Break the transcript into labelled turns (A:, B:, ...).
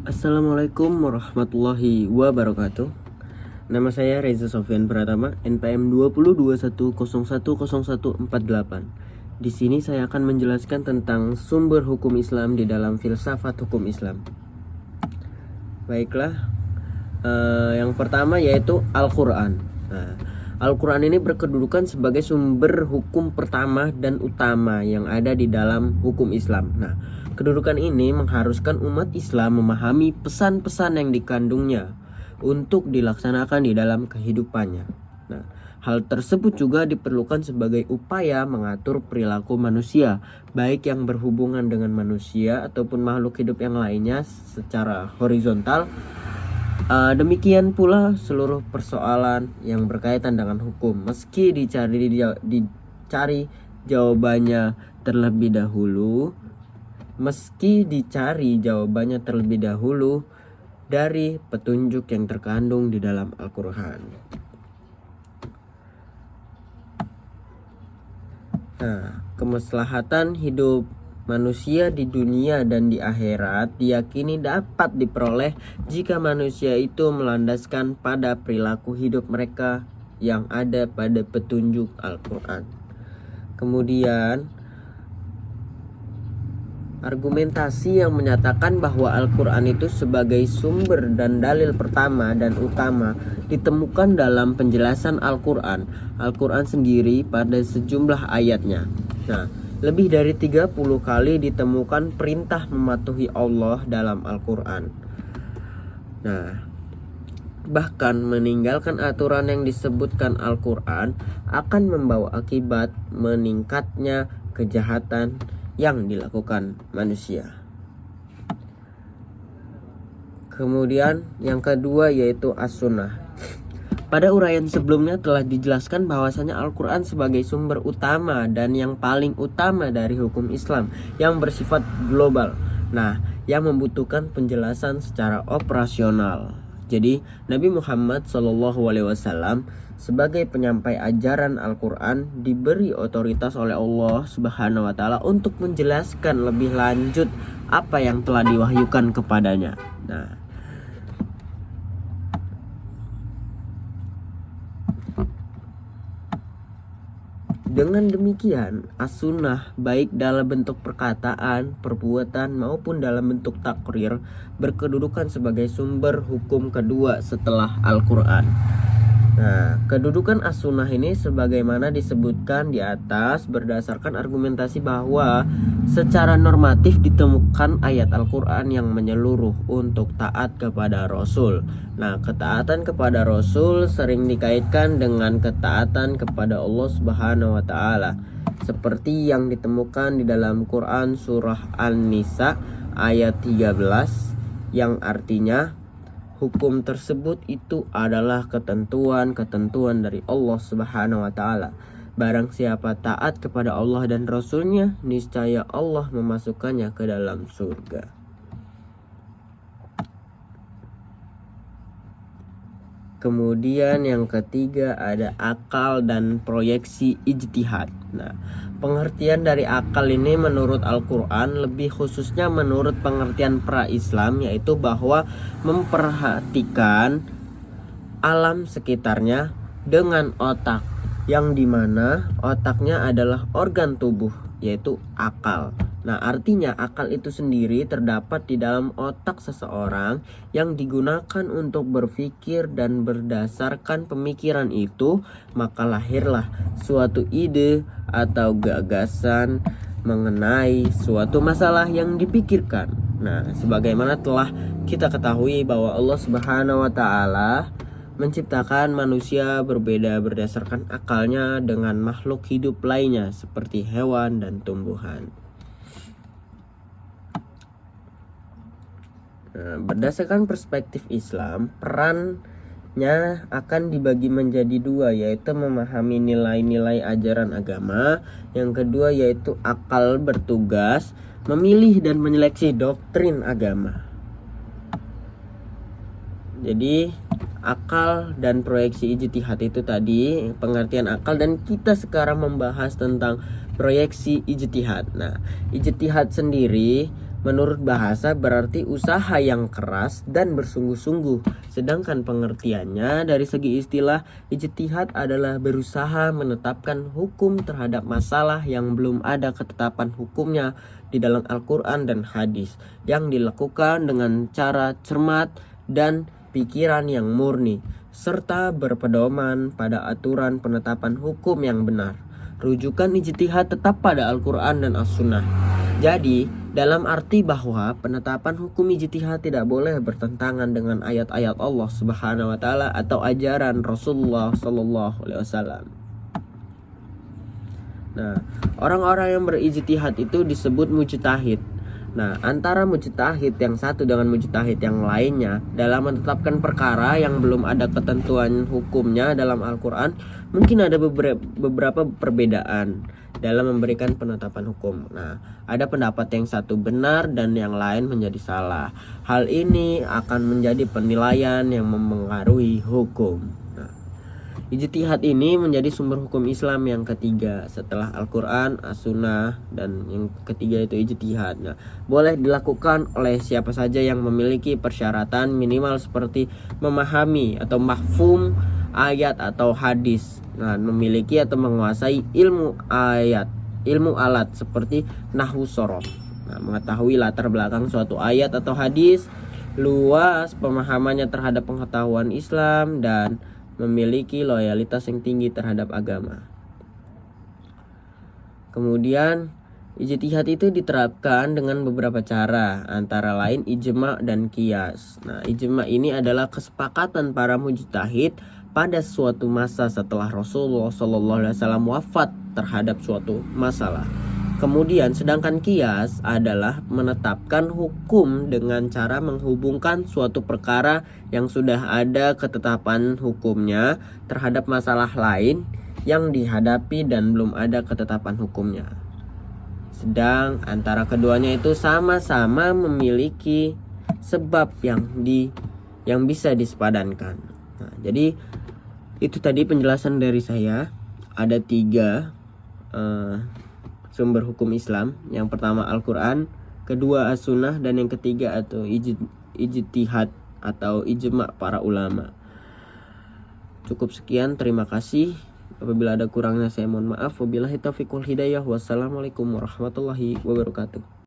A: Assalamualaikum warahmatullahi wabarakatuh. Nama saya Reza Sofyan Pratama, NPM 2021010148. Di sini saya akan menjelaskan tentang sumber hukum Islam di dalam filsafat hukum Islam. Baiklah, yang pertama yaitu Al-Quran. Al-Quran ini berkedudukan sebagai sumber hukum pertama dan utama yang ada di dalam hukum Islam. Kedudukan ini mengharuskan umat Islam memahami pesan-pesan yang dikandungnya untuk dilaksanakan di dalam kehidupannya. Hal tersebut juga diperlukan sebagai upaya mengatur perilaku manusia, baik yang berhubungan dengan manusia ataupun makhluk hidup yang lainnya secara horizontal. Demikian pula seluruh persoalan yang berkaitan dengan hukum, meski dicari jawabannya terlebih dahulu dari petunjuk yang terkandung di dalam Al-Quran. Kemaslahatan hidup manusia di dunia dan di akhirat diyakini dapat diperoleh jika manusia itu melandaskan pada perilaku hidup mereka yang ada pada petunjuk Al-Quran. Kemudian argumentasi yang menyatakan bahwa Al-Quran itu sebagai sumber dan dalil pertama dan utama ditemukan dalam penjelasan Al-Quran sendiri pada sejumlah ayatnya. Lebih dari 30 kali ditemukan perintah mematuhi Allah dalam Al-Quran. Bahkan meninggalkan aturan yang disebutkan Al-Quran akan membawa akibat meningkatnya kejahatan yang dilakukan manusia. Kemudian yang kedua yaitu As-Sunnah. Pada uraian sebelumnya telah dijelaskan bahwasanya Al-Quran sebagai sumber utama dan yang paling utama dari hukum Islam yang bersifat global, yang membutuhkan penjelasan secara operasional. Jadi Nabi Muhammad SAW sebagai penyampai ajaran Al-Quran diberi otoritas oleh Allah Subhanahu wa Ta'ala untuk menjelaskan lebih lanjut apa yang telah diwahyukan kepadanya. Dengan demikian, As-Sunnah baik dalam bentuk perkataan, perbuatan maupun dalam bentuk takrir berkedudukan sebagai sumber hukum kedua setelah Al-Quran. Kedudukan As-Sunnah ini sebagaimana disebutkan di atas berdasarkan argumentasi bahwa secara normatif ditemukan ayat Al-Quran yang menyeluruh untuk taat kepada Rasul. Ketaatan kepada Rasul sering dikaitkan dengan ketaatan kepada Allah Subhanahu wa Ta'ala, seperti yang ditemukan di dalam Quran surah An-Nisa ayat 13, yang artinya hukum tersebut itu adalah ketentuan-ketentuan dari Allah Subhanahu wa Ta'ala. Barang siapa taat kepada Allah dan Rasulnya, niscaya Allah memasukkannya ke dalam surga. Kemudian yang ketiga ada akal dan proyeksi ijtihad. Pengertian dari akal ini menurut Al-Quran, lebih khususnya menurut pengertian pra-Islam, yaitu bahwa memperhatikan alam sekitarnya dengan otak, yang dimana otaknya adalah organ tubuh, yaitu akal. Artinya akal itu sendiri terdapat di dalam otak seseorang yang digunakan untuk berpikir, dan berdasarkan pemikiran itu maka lahirlah suatu ide atau gagasan mengenai suatu masalah yang dipikirkan. Sebagaimana telah kita ketahui bahwa Allah Subhanahu wa Ta'ala menciptakan manusia berbeda berdasarkan akalnya dengan makhluk hidup lainnya seperti hewan dan tumbuhan. Berdasarkan perspektif Islam, perannya akan dibagi menjadi dua, yaitu memahami nilai-nilai ajaran agama. Yang kedua yaitu akal bertugas memilih dan menyeleksi doktrin agama. Jadi akal dan proyeksi ijtihad itu tadi pengertian akal, dan kita sekarang membahas tentang proyeksi ijtihad. Ijtihad sendiri Menurut bahasa berarti usaha yang keras dan bersungguh-sungguh. Sedangkan pengertiannya dari segi istilah, ijtihad adalah berusaha menetapkan hukum terhadap masalah yang belum ada ketetapan hukumnya di dalam Al-Quran dan hadis, yang dilakukan dengan cara cermat dan pikiran yang murni, serta berpedoman pada aturan penetapan hukum yang benar. Rujukan ijtihad tetap pada Al-Quran dan As-Sunnah. Jadi, dalam arti bahwa penetapan hukum ijtihad tidak boleh bertentangan dengan ayat-ayat Allah Subhanahu wa taala atau ajaran Rasulullah sallallahu alaihi wasallam. Nah, orang-orang yang berijtihad itu disebut mujtahid. Nah, antara mujtahid yang satu dengan mujtahid yang lainnya dalam menetapkan perkara yang belum ada ketentuan hukumnya dalam Al-Quran, mungkin ada beberapa perbedaan dalam memberikan penetapan hukum. Nah, ada pendapat yang satu benar dan yang lain menjadi salah. Hal ini akan menjadi penilaian yang mempengaruhi hukum. Nah, ijtihad ini menjadi sumber hukum Islam yang ketiga setelah Al-Quran, As-Sunnah, dan yang ketiga itu ijtihad. Nah, boleh dilakukan oleh siapa saja yang memiliki persyaratan minimal seperti memahami atau mafhum ayat atau hadis. Nah, memiliki atau menguasai ilmu ayat, ilmu alat seperti nahwu shorof. Nah, mengetahui latar belakang suatu ayat atau hadis, luas pemahamannya terhadap pengetahuan Islam, dan memiliki loyalitas yang tinggi terhadap agama. Kemudian ijtihad itu diterapkan dengan beberapa cara, antara lain ijma' dan qiyas. Nah, ijma' ini adalah kesepakatan para mujtahid pada suatu masa setelah Rasulullah SAW wafat terhadap suatu masalah. Kemudian sedangkan qiyas adalah menetapkan hukum dengan cara menghubungkan suatu perkara yang sudah ada ketetapan hukumnya terhadap masalah lain yang dihadapi dan belum ada ketetapan hukumnya. Sedang antara keduanya itu sama-sama memiliki sebab yang bisa disepadankan. Nah, jadi itu tadi penjelasan dari saya. Ada 3 sumber hukum Islam. Yang pertama Al-Quran, kedua As-Sunnah, dan yang ketiga atau ijtihad atau ijma' para ulama. Cukup sekian, terima kasih. Apabila ada kurangnya saya mohon maaf. Wabillahi taufiq wal hidayah. Wassalamualaikum warahmatullahi wabarakatuh.